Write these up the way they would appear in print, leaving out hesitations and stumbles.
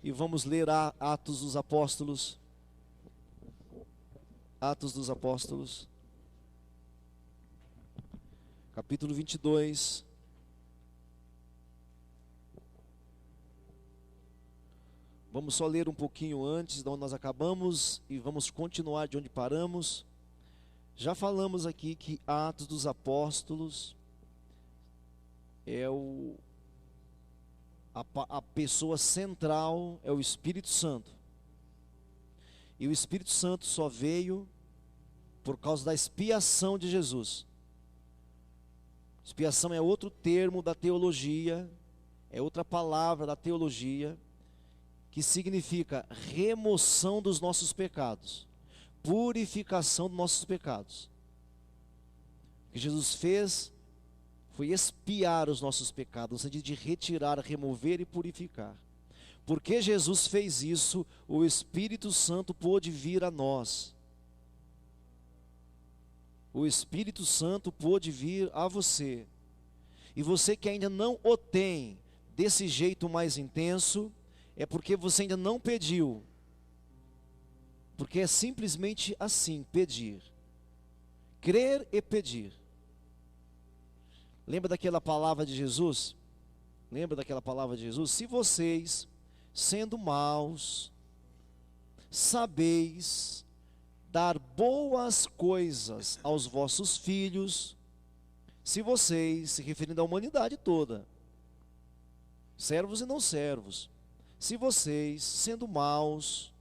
e vamos ler Atos dos Apóstolos. Atos dos Apóstolos, capítulo 22. Vamos só ler um pouquinho antes de onde nós acabamos e vamos continuar de onde paramos. Já falamos aqui que Atos dos Apóstolos é a pessoa central, é o Espírito Santo. E o Espírito Santo só veio por causa da expiação de Jesus. Expiação é outro termo da teologia, é outra palavra da teologia, que significa remoção dos nossos pecados, purificação dos nossos pecados. O que Jesus fez foi expiar os nossos pecados, no sentido de retirar, remover e purificar. Porque Jesus fez isso, o Espírito Santo pôde vir a nós. O Espírito Santo pôde vir a você. E você que ainda não o tem desse jeito mais intenso, é porque você ainda não pediu. Porque é simplesmente assim, pedir. Crer e pedir. Lembra daquela palavra de Jesus? Lembra daquela palavra de Jesus? Se vocês, sendo maus, sabeis dar boas coisas aos vossos filhos, se vocês, se referindo à humanidade toda, servos e não servos, se vocês, sendo maus,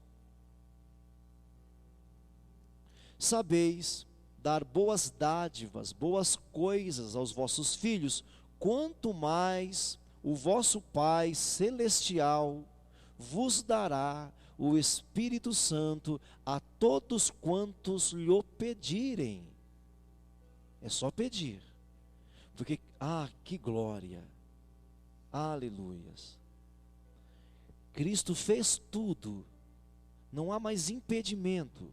sabeis dar boas dádivas, boas coisas aos vossos filhos, quanto mais o vosso Pai Celestial vos dará o Espírito Santo a todos quantos lhe pedirem. É só pedir. Porque, que glória! Aleluias! Cristo fez tudo, não há mais impedimento,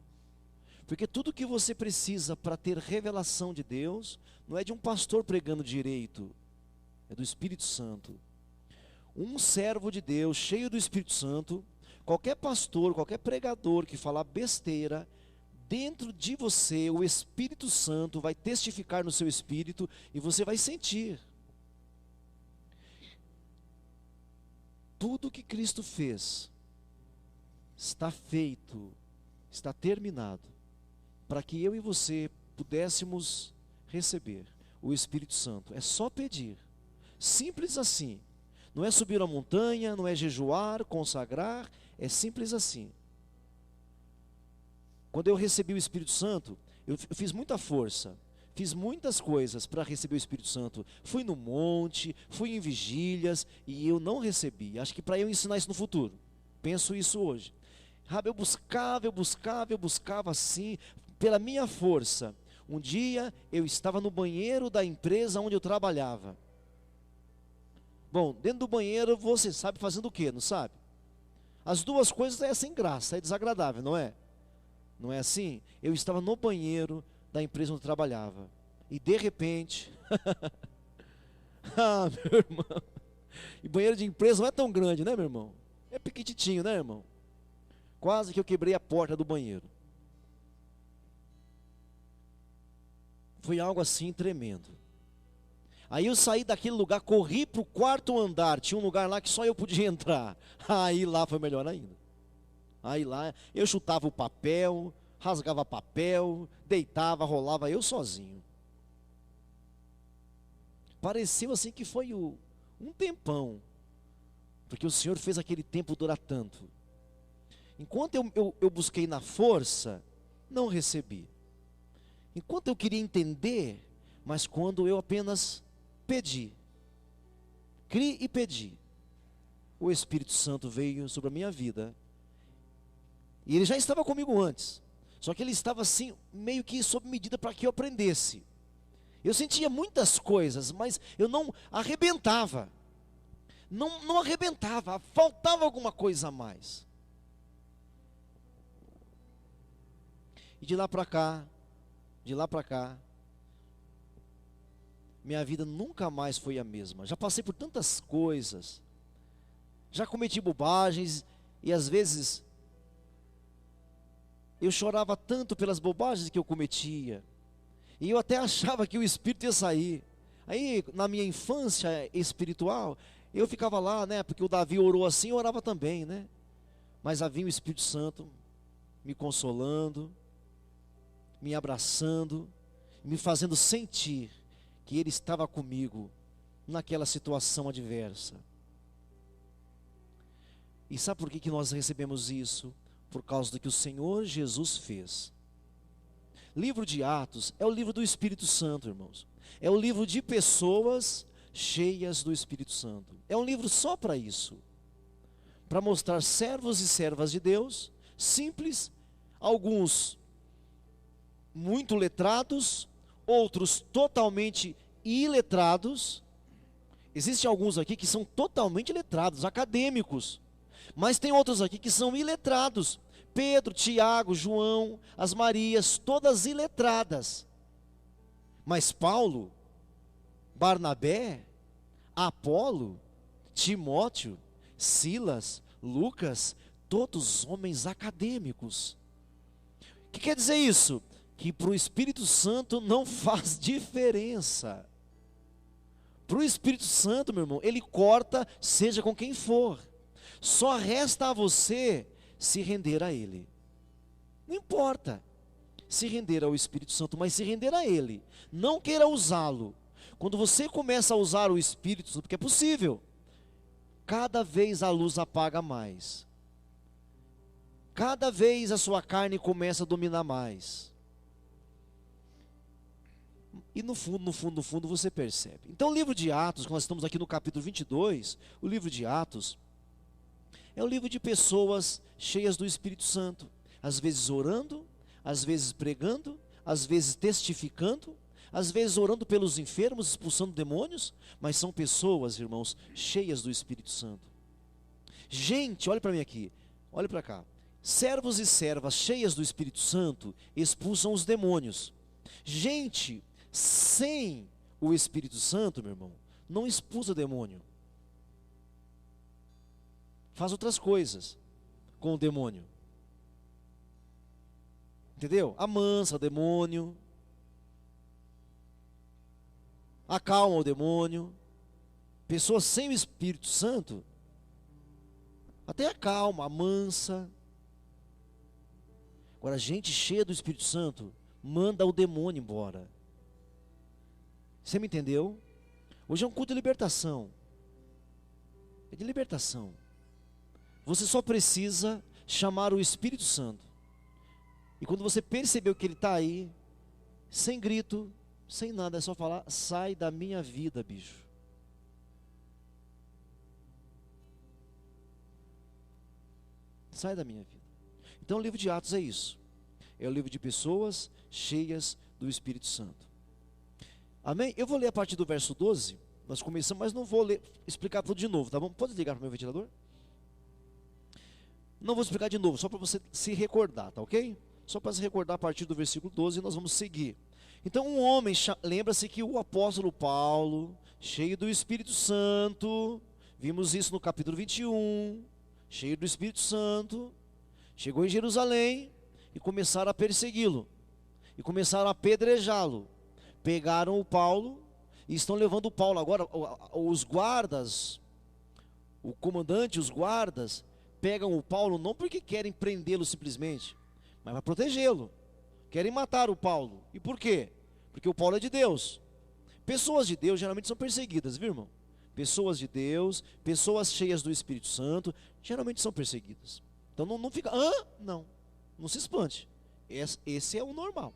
porque tudo que você precisa para ter revelação de Deus, não é de um pastor pregando direito, é do Espírito Santo. Um servo de Deus, cheio do Espírito Santo, qualquer pastor, qualquer pregador que falar besteira, dentro de você, o Espírito Santo vai testificar no seu espírito e você vai sentir. Tudo que Cristo fez está feito, está terminado, para que eu e você pudéssemos receber o Espírito Santo. É só pedir, simples assim. Não é subir a montanha, não é jejuar, consagrar, é simples assim. Quando eu recebi o Espírito Santo, eu fiz muita força. Fiz muitas coisas para receber o Espírito Santo. Fui no monte, fui em vigílias e eu não recebi. Acho que para eu ensinar isso no futuro. Penso isso hoje. Eu buscava assim, pela minha força. Um dia eu estava no banheiro da empresa onde eu trabalhava. Bom, dentro do banheiro você sabe fazendo o quê, não sabe? As duas coisas é sem graça, é desagradável, não é? Não é assim? Eu estava no banheiro da empresa onde eu trabalhava. E de repente, meu irmão, e banheiro de empresa não é tão grande, né, meu irmão? É pequititinho, né, irmão? Quase que eu quebrei a porta do banheiro. Foi algo assim tremendo. Aí eu saí daquele lugar, corri para o quarto andar, tinha um lugar lá que só eu podia entrar. Aí lá foi melhor ainda. Aí lá eu chutava o papel, rasgava papel, deitava, rolava eu sozinho. Pareceu assim que foi um tempão, porque o Senhor fez aquele tempo durar tanto. Enquanto eu busquei na força, não recebi. Enquanto eu queria entender, mas quando eu apenas pedi, criei e pedi, o Espírito Santo veio sobre a minha vida. E ele já estava comigo antes, só que ele estava assim, meio que sob medida para que eu aprendesse. Eu sentia muitas coisas, mas eu não arrebentava. Não arrebentava, faltava alguma coisa a mais. E de lá para cá, minha vida nunca mais foi a mesma. Já passei por tantas coisas, já cometi bobagens, E às vezes eu chorava tanto pelas bobagens que eu cometia, e eu até achava que o Espírito ia sair. Aí, na minha infância espiritual, eu ficava lá, né? Porque o Davi orou assim, eu orava também, né? Mas havia o Espírito Santo me consolando, me abraçando, me fazendo sentir que Ele estava comigo naquela situação adversa. E sabe por que nós recebemos isso? Por causa do que o Senhor Jesus fez. Livro de Atos é o livro do Espírito Santo, irmãos. É o livro de pessoas cheias do Espírito Santo. É um livro só para isso. Para mostrar servos e servas de Deus, simples, alguns muito letrados, outros totalmente iletrados. Existem alguns aqui que são totalmente letrados, acadêmicos. Mas tem outros aqui que são iletrados. Pedro, Tiago, João, as Marias, todas iletradas. Mas Paulo, Barnabé, Apolo, Timóteo, Silas, Lucas, todos homens acadêmicos. O que quer dizer isso? Que para o Espírito Santo não faz diferença. Para o Espírito Santo, meu irmão, ele corta, seja com quem for. Só resta a você se render a Ele. Não importa se render ao Espírito Santo, mas se render a Ele. Não queira usá-lo. Quando você começa a usar o Espírito Santo, porque é possível, cada vez a luz apaga mais. Cada vez a sua carne começa a dominar mais. E no fundo você percebe. Então o livro de Atos, nós estamos aqui no capítulo 22, o livro de Atos é o livro de pessoas cheias do Espírito Santo, às vezes orando, às vezes pregando, às vezes testificando, às vezes orando pelos enfermos, expulsando demônios, mas são pessoas, irmãos, cheias do Espírito Santo. Gente, olha para mim aqui, olha para cá. Servos e servas cheias do Espírito Santo expulsam os demônios. Gente sem o Espírito Santo, meu irmão, não expulsa demônio. Faz outras coisas com o demônio. Entendeu? Amansa o demônio, acalma o demônio. Pessoas sem o Espírito Santo até acalma, amansa. Agora, gente cheia do Espírito Santo manda o demônio embora. Você me entendeu? Hoje é um culto de libertação. É de libertação. Você só precisa chamar o Espírito Santo. E quando você percebeu que ele está aí, sem grito, sem nada, é só falar: sai da minha vida, bicho. Sai da minha vida. Então o livro de Atos é isso. É o livro de pessoas cheias do Espírito Santo. Amém? Eu vou ler a partir do verso 12. Nós começamos, mas não vou explicar tudo de novo, tá bom? Pode ligar para o meu ventilador? Não vou explicar de novo, só para você se recordar, tá ok? Só para se recordar a partir do versículo 12, nós vamos seguir. Então um homem, lembra-se que o apóstolo Paulo, cheio do Espírito Santo, vimos isso no capítulo 21, cheio do Espírito Santo, chegou em Jerusalém e começaram a persegui-lo, e começaram a apedrejá-lo. Pegaram o Paulo e estão levando o Paulo. Agora os guardas, o comandante, os guardas, pegam o Paulo não porque querem prendê-lo simplesmente, mas para protegê-lo. Querem matar o Paulo. E por quê? Porque o Paulo é de Deus. Pessoas de Deus geralmente são perseguidas, viu, irmão? Pessoas de Deus, pessoas cheias do Espírito Santo, geralmente são perseguidas. Então não fica, não se espante. Esse é o normal.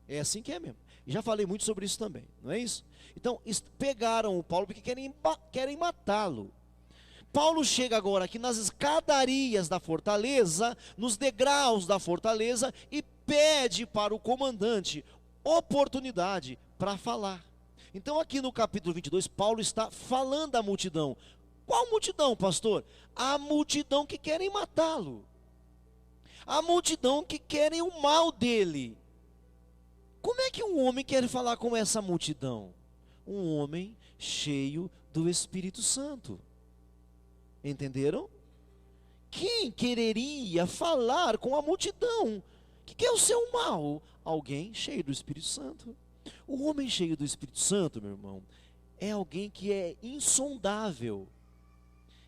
É assim que é mesmo. E já falei muito sobre isso também, não é isso? Então, pegaram o Paulo porque querem matá-lo. Paulo chega agora aqui nas escadarias da fortaleza, nos degraus da fortaleza, e pede para o comandante oportunidade para falar. Então aqui no capítulo 22, Paulo está falando à multidão. Qual multidão, pastor? A multidão que querem matá-lo. A multidão que querem o mal dele. Como é que um homem quer falar com essa multidão? Um homem cheio do Espírito Santo. Entenderam? quem quereria falar com a multidão? Que é o seu mal? Alguém cheio do Espírito Santo. O homem cheio do Espírito Santo, meu irmão, é alguém que é insondável,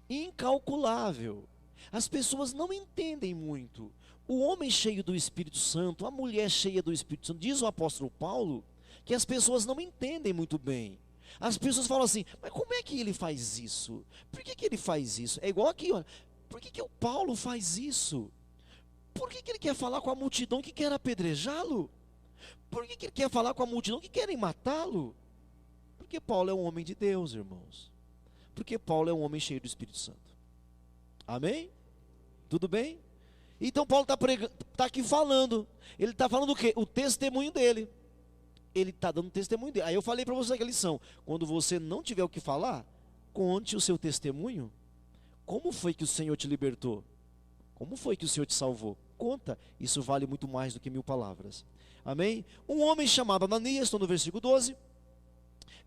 incalculável. As pessoas não entendem muito. O homem cheio do Espírito Santo, a mulher cheia do Espírito Santo, diz o apóstolo Paulo, que as pessoas não entendem muito bem. As pessoas falam assim, mas como é que ele faz isso? Por que ele faz isso? É igual aqui, olha, por que o Paulo faz isso? Por que ele quer falar com a multidão que quer apedrejá-lo? Por que ele quer falar com a multidão que querem matá-lo? Porque Paulo é um homem de Deus, irmãos. Porque Paulo é um homem cheio do Espírito Santo. Amém? Tudo bem? Então Paulo está aqui falando. Ele está falando o quê? O testemunho dele. Ele está dando testemunho dele. Aí eu falei para você aquela lição. Quando você não tiver o que falar, conte o seu testemunho. Como foi que o Senhor te libertou? Como foi que o Senhor te salvou? Conta. Isso vale muito mais do que 1000 palavras. Amém? Um homem chamado Ananias, estou no versículo 12.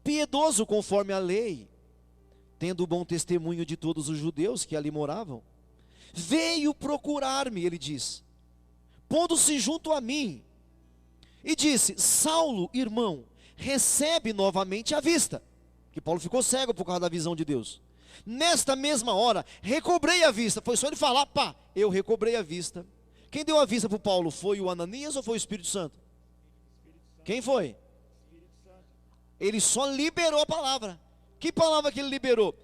Piedoso conforme a lei, tendo o bom testemunho de todos os judeus que ali moravam, veio procurar-me, ele diz, pondo-se junto a mim, e disse, Saulo, irmão, recebe novamente a vista. Que Paulo ficou cego por causa da visão de Deus. Nesta mesma hora, recobrei a vista. Foi só ele falar, pá, eu recobrei a vista. Quem deu a vista para o Paulo? Foi o Ananias ou foi o Espírito Santo? Quem foi? Ele só liberou a palavra. Que palavra que ele liberou?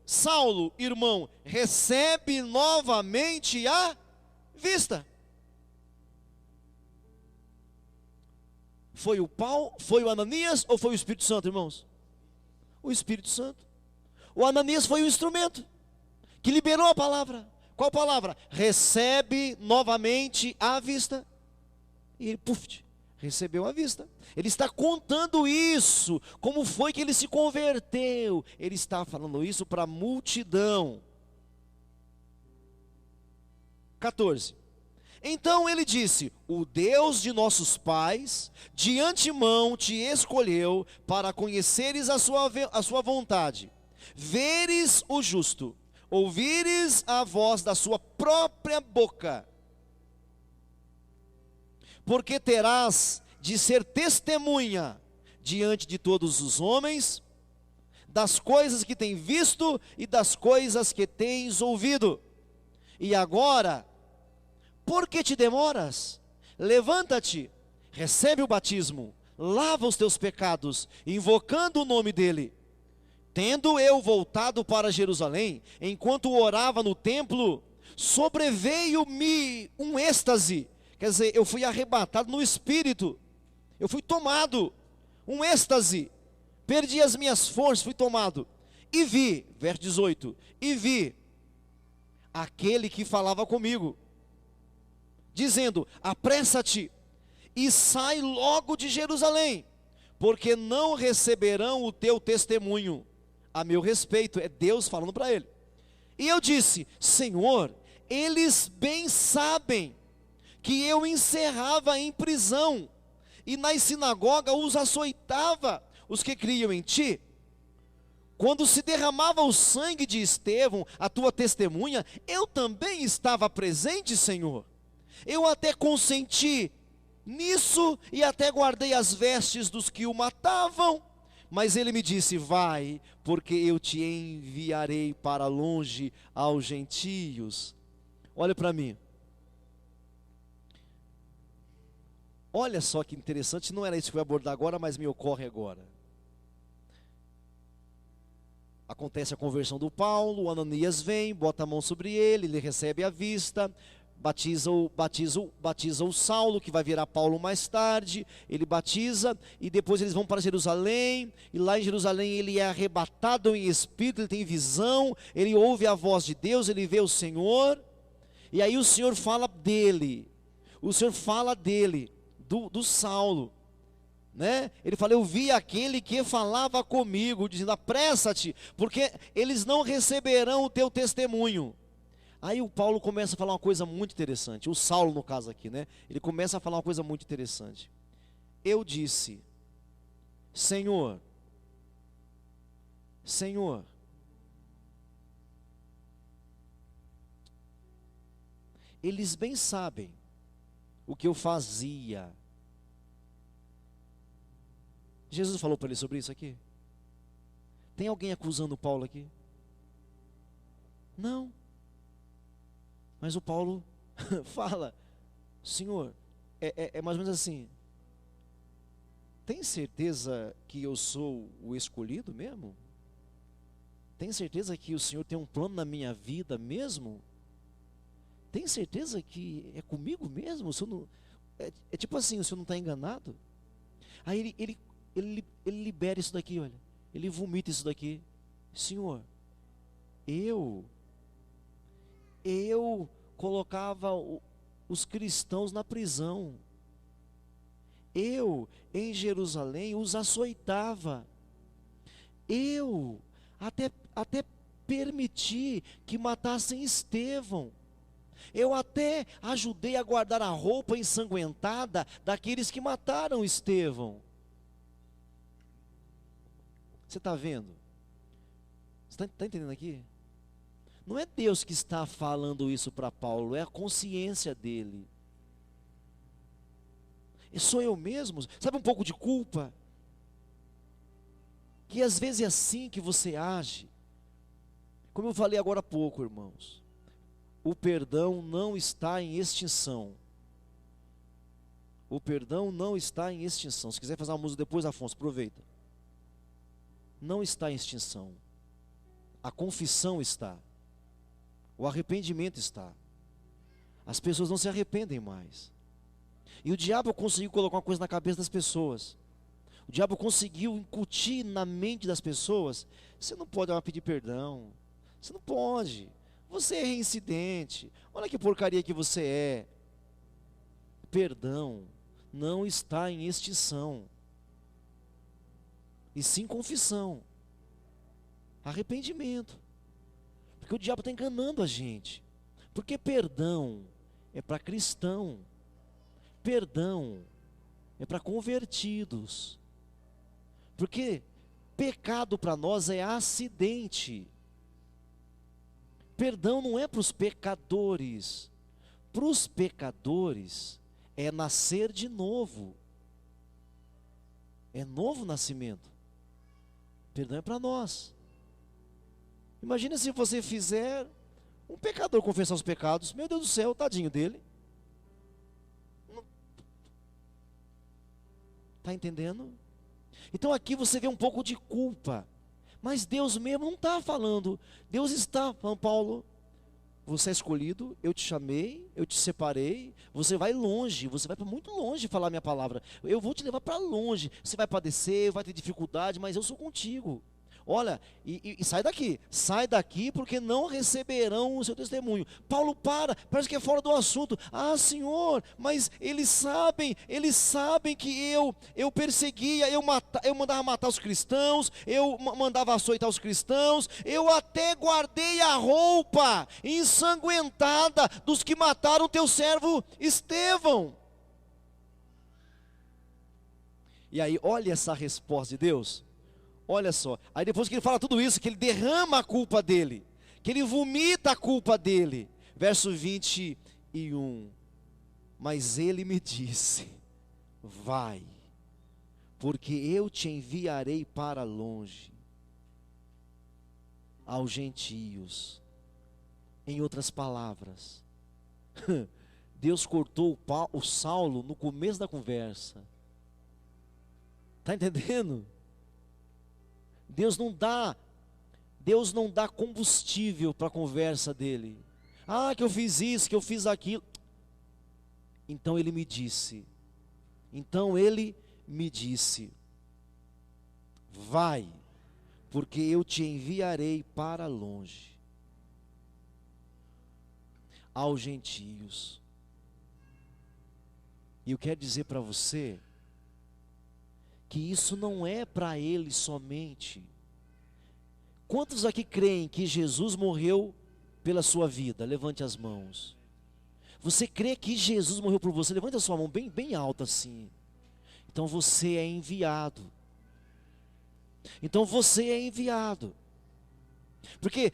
Saulo, irmão, recebe novamente a vista. Foi o Paulo, foi o Ananias ou foi o Espírito Santo, irmãos? O Espírito Santo. O Ananias foi o instrumento que liberou a palavra. Qual palavra? Recebe novamente a vista. E ele, puf, recebeu a vista. Ele está contando isso, como foi que ele se converteu. Ele está falando isso para a multidão. 14. Então ele disse, o Deus de nossos pais, de antemão te escolheu para conheceres a sua vontade, veres o justo, ouvires a voz da sua própria boca, porque terás de ser testemunha diante de todos os homens, das coisas que tens visto e das coisas que tens ouvido. E agora, por que te demoras? Levanta-te, recebe o batismo, lava os teus pecados, invocando o nome dele. Tendo eu voltado para Jerusalém, enquanto orava no templo, sobreveio-me um êxtase. Quer dizer, eu fui arrebatado no espírito. Eu fui tomado, um êxtase. Perdi as minhas forças, fui tomado. E vi, verso 18, e vi aquele que falava comigo, dizendo, apressa-te e sai logo de Jerusalém, porque não receberão o teu testemunho a meu respeito. É Deus falando para ele. E eu disse, Senhor, eles bem sabem que eu encerrava em prisão, e nas sinagogas os açoitava, os que criam em ti. Quando se derramava o sangue de Estevão, a tua testemunha, eu também estava presente, Senhor. Eu até consenti nisso e até guardei as vestes dos que o matavam. Mas ele me disse, vai, porque eu te enviarei para longe aos gentios. Olha para mim. Olha só que interessante, não era isso que eu ia abordar agora, mas me ocorre agora. Acontece a conversão do Paulo, o Ananias vem, bota a mão sobre ele, ele recebe a vista, batiza o Saulo, que vai virar Paulo mais tarde, ele batiza, e depois eles vão para Jerusalém, e lá em Jerusalém ele é arrebatado em espírito, ele tem visão, ele ouve a voz de Deus, ele vê o Senhor, e aí o Senhor fala dele, do Saulo, né? Ele fala, eu vi aquele que falava comigo, dizendo, apressa-te, porque eles não receberão o teu testemunho. Aí o Paulo começa a falar uma coisa muito interessante, o Saulo no caso aqui, né? Ele começa a falar uma coisa muito interessante. Eu disse, Senhor, eles bem sabem o que eu fazia. Jesus falou para ele sobre isso aqui? Tem alguém acusando Paulo aqui? Não. Mas o Paulo fala, Senhor, é mais ou menos assim, tem certeza que eu sou o escolhido mesmo? Tem certeza que o Senhor tem um plano na minha vida mesmo? Tem certeza que é comigo mesmo? O Senhor não, é tipo assim, o Senhor não está enganado? Aí ele libera isso daqui, olha. Ele vomita isso daqui. Senhor, eu colocava os cristãos na prisão. Eu, em Jerusalém, os açoitava. Eu até permiti que matassem Estevão. Eu até ajudei a guardar a roupa ensanguentada daqueles que mataram Estevão. Você está vendo? Você está entendendo aqui? Não é Deus que está falando isso para Paulo, é a consciência dele. Sou eu mesmo? Sabe um pouco de culpa? Que às vezes é assim que você age. Como eu falei agora há pouco, irmãos, o perdão não está em extinção. O perdão não está em extinção. Se quiser fazer uma música depois, Afonso, aproveita. Não está em extinção. A confissão está. O arrependimento está. As pessoas não se arrependem mais. E o diabo conseguiu colocar uma coisa na cabeça das pessoas. O diabo conseguiu incutir na mente das pessoas: você não pode pedir perdão. Você não pode. Você é reincidente. Olha que porcaria que você é. Perdão não está em extinção. E sim confissão. Arrependimento. Porque o diabo está enganando a gente. Porque perdão é para cristão. Perdão é para convertidos. Porque pecado para nós é acidente. Perdão não é para os pecadores. Para os pecadores é nascer de novo. É novo nascimento. Perdão é para nós. Imagina se você fizer um pecador confessar os pecados. Meu Deus do céu, tadinho dele. Está entendendo? Então aqui você vê um pouco de culpa. Mas Deus mesmo não está falando. Deus está falando: Paulo, você é escolhido, eu te chamei, eu te separei. Você vai longe, você vai para muito longe falar a minha palavra. Eu vou te levar para longe. Você vai padecer, vai ter dificuldade, mas eu sou contigo. Olha, e sai daqui porque não receberão o seu testemunho. Paulo parece que é fora do assunto. Ah, Senhor, mas eles sabem que eu perseguia, eu mandava matar os cristãos, eu mandava açoitar os cristãos, eu até guardei a roupa ensanguentada dos que mataram teu servo Estevão. E aí, olha essa resposta de Deus. Olha só, aí depois que ele fala tudo isso, que ele derrama a culpa dele, que ele vomita a culpa dele, verso 21, mas ele me disse: vai, porque eu te enviarei para longe, aos gentios. Em outras palavras, Deus cortou o Saulo no começo da conversa. Está entendendo? Deus não dá combustível para a conversa dele. Ah, que eu fiz isso, que eu fiz aquilo. Então ele me disse, vai, porque eu te enviarei para longe, aos gentios. E eu quero dizer para você que isso não é para ele somente. Quantos aqui creem que Jesus morreu pela sua vida? Levante as mãos. Você crê que Jesus morreu por você? Levante a sua mão bem, bem alta assim. Então você é enviado. Porque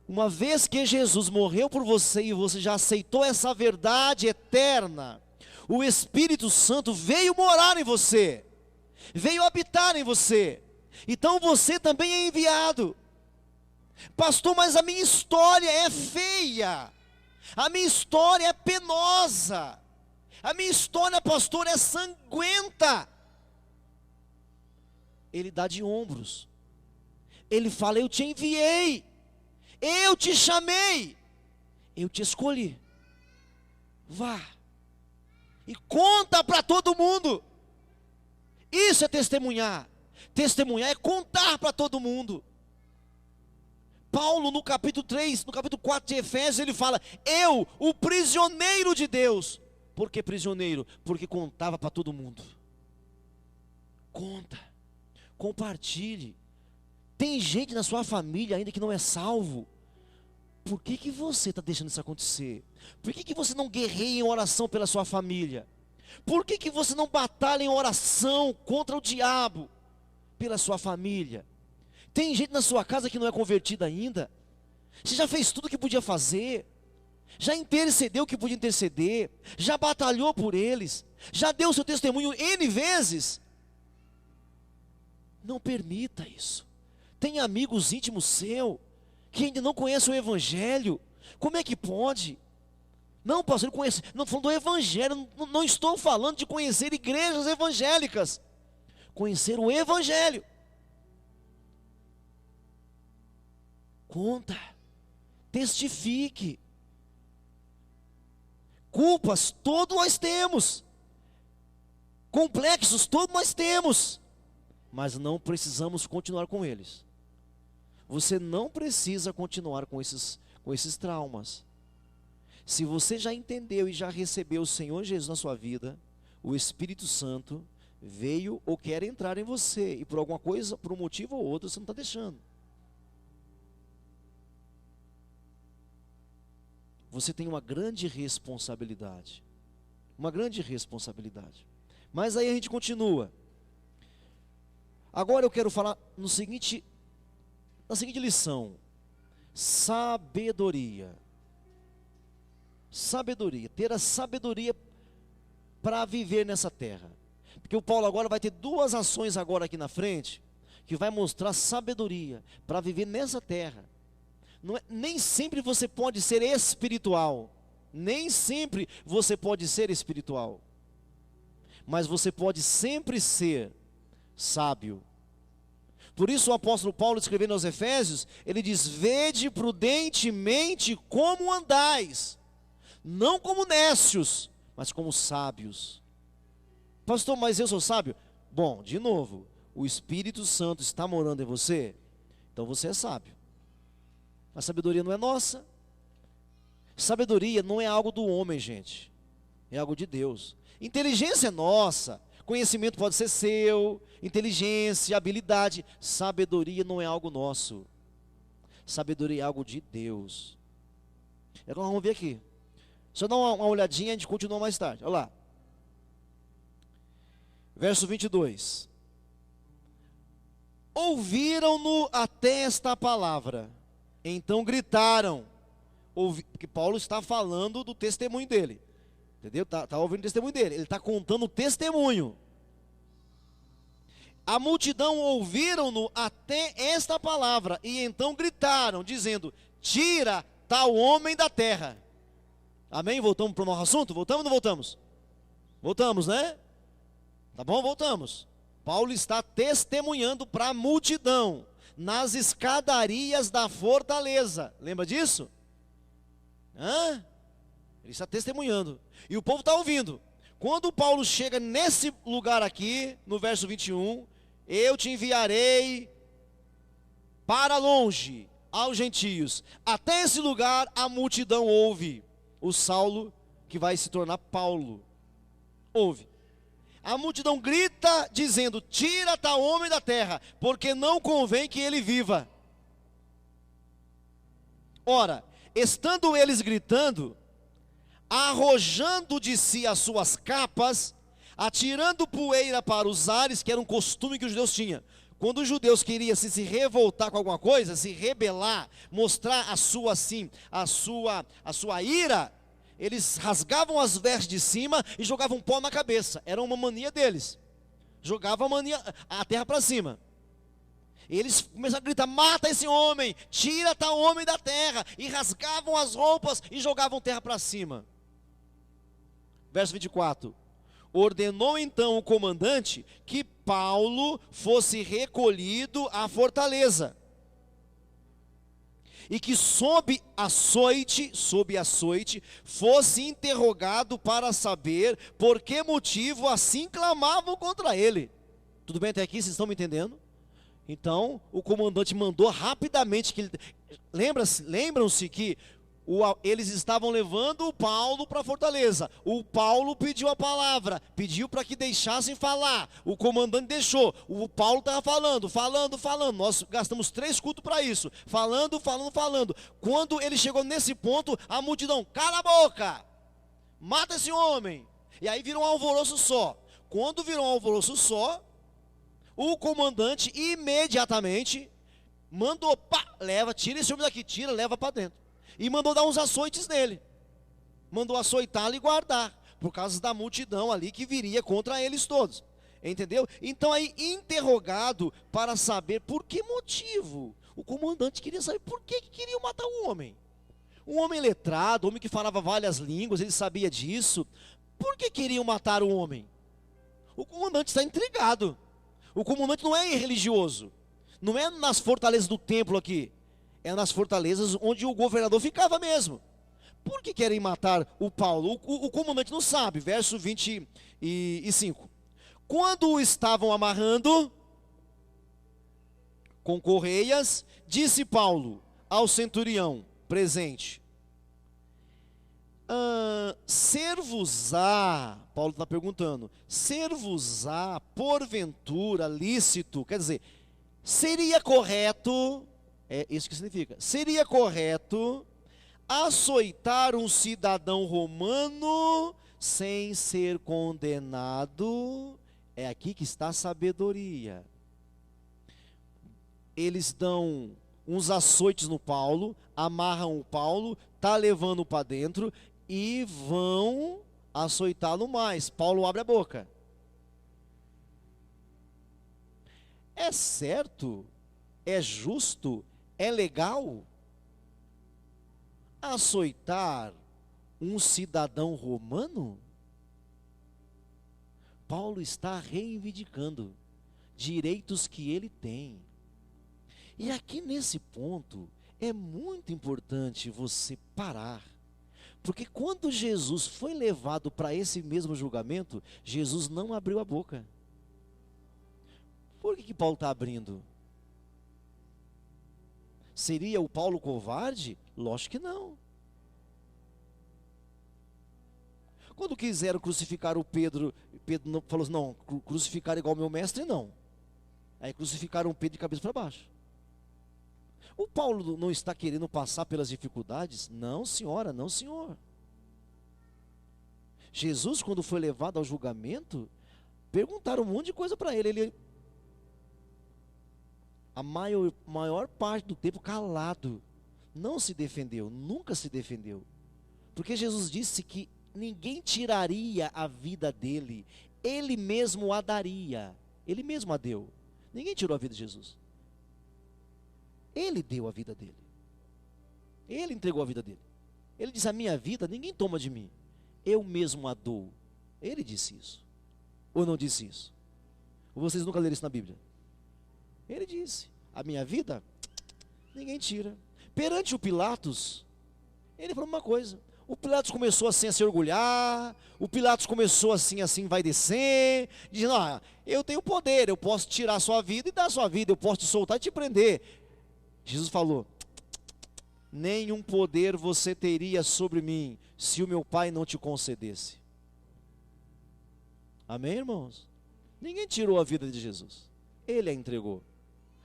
Uma vez que Jesus morreu por você e você já aceitou essa verdade eterna, o Espírito Santo veio morar em você, veio habitar em você. Então você também é enviado. Pastor, mas a minha história é feia, a minha história é penosa, a minha história, pastor, é sanguenta. Ele dá de ombros. Ele fala: eu te enviei, eu te chamei, eu te escolhi. Vá e conta para todo mundo. Isso é testemunhar. Testemunhar é contar para todo mundo. Paulo, no capítulo 3, no capítulo 4 de Efésios, ele fala: eu, o prisioneiro de Deus. Por que prisioneiro? Porque contava para todo mundo. Conta, compartilhe. Tem gente na sua família ainda que não é salvo. Por que você está deixando isso acontecer? Por que você não guerreia em oração pela sua família? Por que você não batalha em oração contra o diabo pela sua família? Tem gente na sua casa que não é convertida ainda. Você já fez tudo o que podia fazer, já intercedeu o que podia interceder, já batalhou por eles, já deu seu testemunho N vezes. Não permita isso. Tem amigos íntimos seu que ainda não conhecem o Evangelho. Como é que pode? Não, pastor, eu conheço. Não estou falando do Evangelho, não estou falando de conhecer igrejas evangélicas. Conhecer o Evangelho. Conta, testifique. Culpas todos nós temos, complexos todos nós temos, mas não precisamos continuar com eles. Você não precisa continuar com esses traumas. Se você já entendeu e já recebeu o Senhor Jesus na sua vida, o Espírito Santo veio ou quer entrar em você, e por alguma coisa, por um motivo ou outro, você não está deixando. Você tem uma grande responsabilidade. Uma grande responsabilidade. Mas aí a gente continua. Agora eu quero falar na seguinte lição. Sabedoria. Sabedoria. Ter a sabedoria para viver nessa terra. Porque o Paulo agora vai ter duas ações agora aqui na frente, que vai mostrar sabedoria para viver nessa terra. Nem sempre você pode ser espiritual. Nem sempre você pode ser espiritual. Mas você pode sempre ser sábio. Por isso o apóstolo Paulo, escrevendo aos Efésios, ele diz: vede prudentemente como andais, não como nécios, mas como sábios. Pastor, mas eu sou sábio? Bom, de novo, o Espírito Santo está morando em você, então você é sábio. A sabedoria não é nossa. Sabedoria não é algo do homem, gente. É algo de Deus. Inteligência é nossa. Conhecimento pode ser seu. Inteligência, habilidade. Sabedoria não é algo nosso. Sabedoria é algo de Deus. Agora vamos ver aqui. Só dá uma olhadinha e a gente continua mais tarde. Olha lá. Verso 22. Ouviram-no até esta palavra. Então gritaram, porque Paulo está falando do testemunho dele, entendeu? Está ouvindo o testemunho dele, ele está contando o testemunho. A multidão ouviram-no até esta palavra, e então gritaram, dizendo: tira tal homem da terra. Amém? Voltamos para o nosso assunto? Voltamos ou não voltamos? Voltamos, né? Tá bom, voltamos. Paulo está testemunhando para a multidão nas escadarias da fortaleza. Lembra disso? Ele está testemunhando. E o povo está ouvindo. Quando Paulo chega nesse lugar aqui, no verso 21, eu te enviarei para longe aos gentios. Até esse lugar a multidão ouve. O Saulo, que vai se tornar Paulo, ouve. A multidão grita dizendo: tira tal homem da terra, porque não convém que ele viva. Ora, estando eles gritando, arrojando de si as suas capas, atirando poeira para os ares, que era um costume que os judeus tinham. Quando os judeus queriam se revoltar com alguma coisa, se rebelar, mostrar a sua ira, eles rasgavam as vestes de cima e jogavam pó na cabeça. Era uma mania deles. Jogavam a terra para cima. Eles começaram a gritar: mata esse homem, tira tal homem da terra. E rasgavam as roupas e jogavam terra para cima. Verso 24. Ordenou então o comandante que Paulo fosse recolhido à fortaleza, e que sob açoite, fosse interrogado para saber por que motivo assim clamavam contra ele. Tudo bem até aqui? Vocês estão me entendendo? Então, o comandante mandou rapidamente que lembram-se que eles estavam levando o Paulo para a fortaleza. O Paulo pediu a palavra, pediu para que deixassem falar. O comandante deixou. O Paulo estava falando. Nós gastamos 3 cultos para isso. Falando. Quando ele chegou nesse ponto, a multidão: cala a boca, mata esse homem. E aí virou um alvoroço só. Quando virou um alvoroço só, o comandante imediatamente mandou: tira esse homem daqui, leva para dentro. E mandou dar uns açoites nele. Mandou açoitá-lo e guardar, por causa da multidão ali que viria contra eles todos. Entendeu? Então aí, interrogado para saber por que motivo. O comandante queria saber por que queriam matar o homem. Um homem letrado, homem que falava várias línguas, ele sabia disso. Por que queriam matar o homem? O comandante está intrigado. O comandante não é religioso. Não é nas fortalezas do templo aqui. É nas fortalezas onde o governador ficava mesmo. Por que querem matar o Paulo? O comandante não sabe. Verso 25. Quando o estavam amarrando com correias, disse Paulo ao centurião presente: ser-vos-á, Paulo está perguntando, ser-vos-á porventura lícito, quer dizer, seria correto, é isso que significa, seria correto açoitar um cidadão romano sem ser condenado? É aqui que está a sabedoria. Eles dão uns açoites no Paulo, amarram o Paulo, tá levando para dentro e vão açoitá-lo mais. Paulo abre a boca. É certo? É justo? É legal açoitar um cidadão romano? Paulo está reivindicando direitos que ele tem. E aqui nesse ponto é muito importante você parar. Porque quando Jesus foi levado para esse mesmo julgamento, Jesus não abriu a boca. Por que Paulo está abrindo? Seria o Paulo covarde? Lógico que não. Quando quiseram crucificar o Pedro não, falou assim: não, crucificar igual meu mestre, não. Aí crucificaram o Pedro de cabeça para baixo. O Paulo não está querendo passar pelas dificuldades? Não, senhora, não, senhor. Jesus, quando foi levado ao julgamento, perguntaram um monte de coisa para ele. Ele, a maior parte do tempo, calado. Não se defendeu, nunca se defendeu. Porque Jesus disse que ninguém tiraria a vida dele, ele mesmo a daria. Ele mesmo a deu. Ninguém tirou a vida de Jesus. Ele deu a vida dele. Ele entregou a vida dele. Ele disse: a minha vida ninguém toma de mim, eu mesmo a dou. Ele disse isso. Ou não disse isso? Ou vocês nunca leram isso na Bíblia? Ele disse: a minha vida ninguém tira. Perante o Pilatos, ele falou uma coisa. O Pilatos começou assim a se orgulhar. O Pilatos começou assim vai descer, dizendo: eu tenho poder, eu posso tirar a sua vida e dar a sua vida, eu posso te soltar e te prender. Jesus falou: nenhum poder você teria sobre mim se o meu Pai não te concedesse. Amém, irmãos? Ninguém tirou a vida de Jesus, ele a entregou.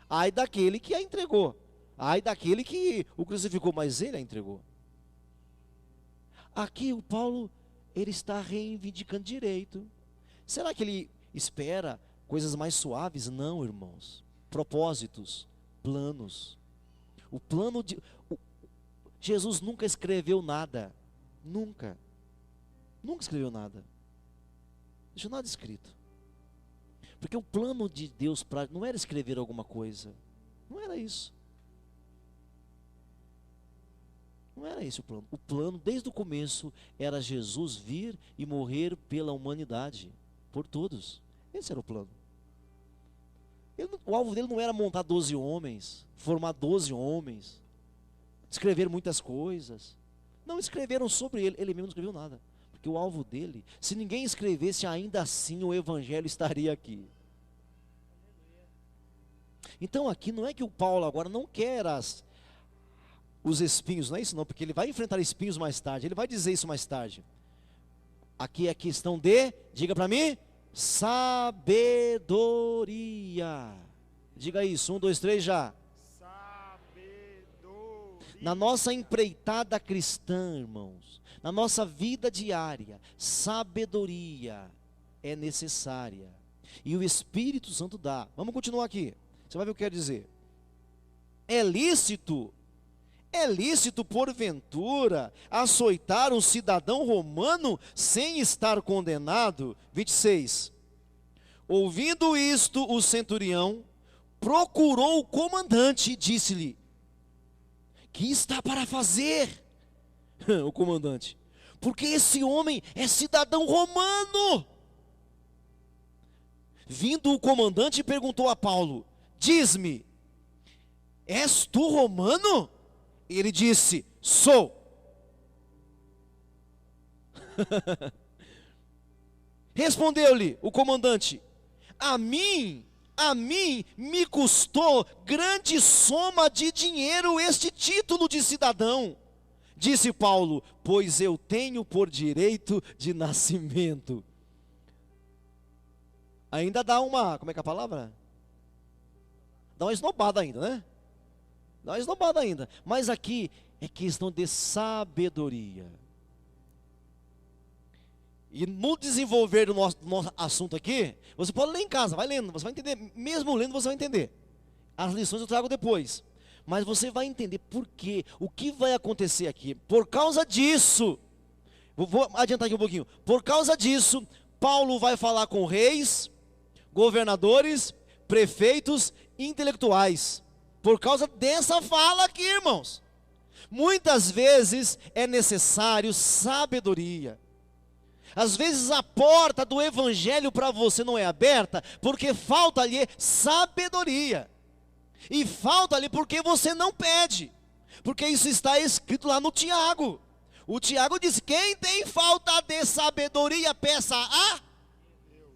Ai daquele que a entregou, ai daquele que o crucificou, mas ele a entregou. Aqui o Paulo, ele está reivindicando direito. Será que ele espera coisas mais suaves? Não, irmãos. propósitos, planos. O plano de... Jesus nunca escreveu nada. Nunca. Nunca escreveu nada. Não deixou nada escrito. Porque o plano de Deus não era escrever alguma coisa. Não era isso. Não era esse o plano. O plano, desde o começo, era Jesus vir e morrer pela humanidade. Por todos. Esse era o plano. O alvo dele não era montar 12 homens, formar 12 homens, escrever muitas coisas. Não escreveram sobre ele, ele mesmo não escreveu nada. Porque o alvo dele, se ninguém escrevesse, ainda assim o evangelho estaria aqui. Então aqui não é que o Paulo agora não quer os espinhos, não é isso não, porque ele vai enfrentar espinhos mais tarde, ele vai dizer isso mais tarde. Aqui é questão de, diga para mim, sabedoria. Diga isso, 1, 2, 3 já. Sabedoria. Na nossa empreitada cristã, irmãos, na nossa vida diária, sabedoria é necessária. E o Espírito Santo dá. Vamos continuar aqui. Você vai ver o que quer dizer. É lícito porventura açoitar um cidadão romano sem estar condenado? 26. Ouvindo isto, o centurião procurou o comandante e disse-lhe: que está para fazer? O comandante: porque esse homem é cidadão romano. Vindo o comandante, perguntou a Paulo: diz-me, és tu romano? Ele disse: sou. Respondeu-lhe o comandante: a mim me custou grande soma de dinheiro este título de cidadão. Disse Paulo: pois eu tenho por direito de nascimento. Ainda dá uma, como é que é a palavra? Dá uma esnobada ainda, né? Dá uma esnobada ainda. Mas aqui é questão de sabedoria. E no desenvolver do nosso assunto aqui, você pode ler em casa, vai lendo, você vai entender. Mesmo lendo, você vai entender. As lições eu trago depois. Mas você vai entender por quê, o que vai acontecer aqui. Por causa disso, vou adiantar aqui um pouquinho. Por causa disso, Paulo vai falar com reis, governadores, prefeitos, intelectuais. Por causa dessa fala aqui, irmãos. Muitas vezes é necessário sabedoria. Às vezes a porta do evangelho para você não é aberta, porque falta ali sabedoria. E falta ali porque você não pede. Porque isso está escrito lá no Tiago. O Tiago diz: quem tem falta de sabedoria, peça a Deus.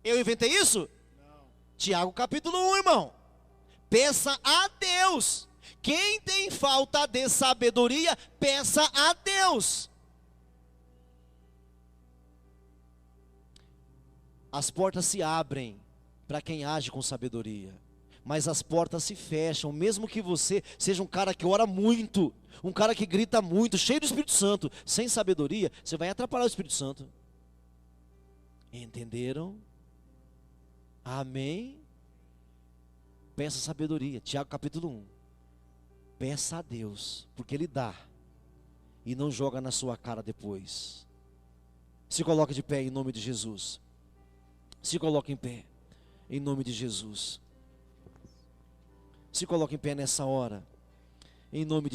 Eu inventei isso? Não. Tiago capítulo 1, irmão. Peça a Deus. Quem tem falta de sabedoria, peça a Deus. As portas se abrem para quem age com sabedoria, mas as portas se fecham, mesmo que você seja um cara que ora muito, um cara que grita muito, cheio do Espírito Santo, sem sabedoria, você vai atrapalhar o Espírito Santo. Entenderam? Amém? Peça sabedoria, Tiago capítulo 1. Peça a Deus, porque Ele dá, e não joga na sua cara depois. Se coloque de pé em nome de Jesus. Se coloque em pé, em nome de Jesus. Se coloque em pé nessa hora, em nome de Jesus.